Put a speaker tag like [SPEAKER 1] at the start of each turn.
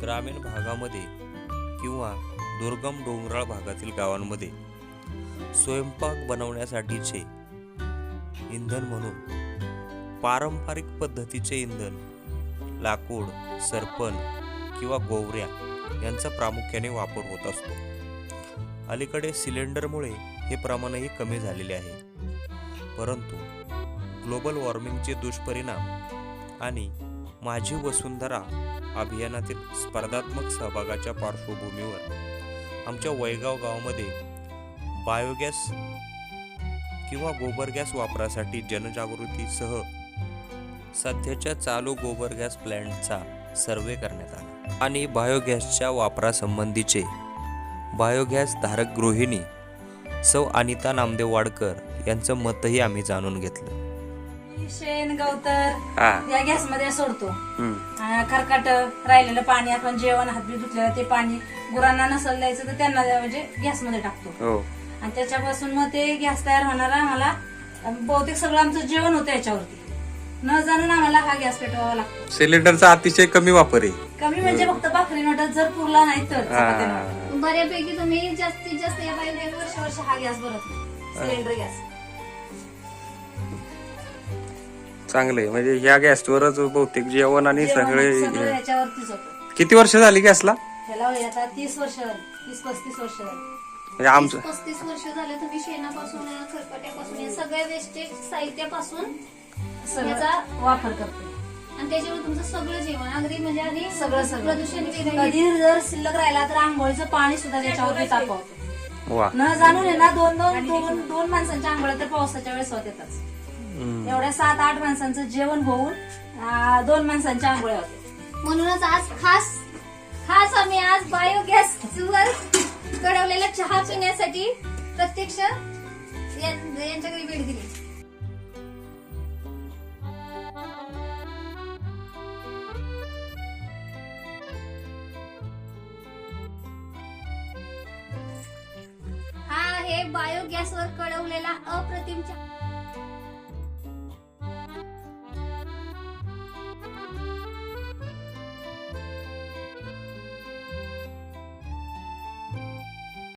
[SPEAKER 1] ग्रामीण भागामध्ये किंवा दुर्गम डोंगराळ भागातील गावांमध्ये स्वयंपाक बनवण्यासाठीचे इंधन म्हणून पारंपरिक पद्धतीचे इंधन लाकूड, सरपण किंवा गोवऱ्या यांचा प्रामुख्याने वापर होत असतो. अलीकडे सिलेंडरमुळे हे प्रमाणही कमी झालेले आहे. परंतु ग्लोबल वॉर्मिंगचे दुष्परिणाम आणि माझी वसुंधरा अभियानातील स्पर्धात्मक सहभागाच्या पार्श्वभूमीवर आमच्या वैगाव गावामध्ये बायोगॅस किंवा गोबर गॅस वापरासाठी जनजागृतीसह सध्याच्या चालू गोबर गॅस प्लॅन्टचा सर्वे करण्यात आला आणि बायोगॅसच्या वापरासंबंधीचे बायोगॅस धारक गृहिणी सौ अनिता नामदेव वाडकर यांचं मतही आम्ही जाणून घेतलं.
[SPEAKER 2] शेण गवतर या गॅस मध्ये सोडतो. खरकट राहिलेलं पाणी आपण जेवण हातबी धुतलेलं ते पाणी गुरांना नसल द्यायचं तर त्यांना म्हणजे गॅस मध्ये टाकतो. आणि त्याच्यापासून मग ते गॅस तयार होणारा आम्हाला बहुतेक सगळं आमचं जेवण होतं याच्यावरती. न जाणून आम्हाला हा गॅस पेटवावा लागतो.
[SPEAKER 3] सिलेंडरचा अतिशय कमी वापर आहे.
[SPEAKER 2] कमी म्हणजे फक्त भाकरी नोटात जर पुरला नाही तर
[SPEAKER 4] बऱ्यापैकी तुम्ही जास्तीत जास्त या बायोगॅस
[SPEAKER 2] वर्ष हा गॅस भरत नाही. सिलेंडर गॅस
[SPEAKER 3] चांगले म्हणजे ह्या गॅसवरच बहुतेक जेवण आणि सगळे.
[SPEAKER 2] याच्यावरतीच होतं.
[SPEAKER 3] किती वर्ष झाली गॅसला?
[SPEAKER 2] त्याला आता 30 वर्ष झाली, 30-35 वर्ष झाली.
[SPEAKER 3] म्हणजे आमचं
[SPEAKER 4] 35 वर्ष झाले तुम्ही शेणापासून खरकट्यापासून या सगळ्या वेस्टेज साहित्यापासून
[SPEAKER 2] याचा वापर करतो.
[SPEAKER 4] आणि त्याच्यावर तुमचं सगळं जेवण अगदी म्हणजे आणि
[SPEAKER 2] सगळं
[SPEAKER 4] प्रदूषण
[SPEAKER 2] कधी जर शिल्लक राहिला तर आंघोळीचं पाणी सुद्धा त्याच्यावरती तापवतो.
[SPEAKER 3] वा
[SPEAKER 2] न जाणून आहे ना दोन माणसांच्या आंघोळ्या तर पावसाच्या वेळेस होत्याच. एवढ्या 7-8 माणसांचं जेवण होऊन 2 माणसांच्या आंघोळ्या होत्या.
[SPEAKER 4] म्हणूनच आज खास आम्ही आज बायोगॅस वर कढवलेला चहा पिण्यासाठी प्रत्यक्ष यांच्याकडे भेट दिली. हा आहे बायोगॅसवर कढवलेला अप्रतिम चहा.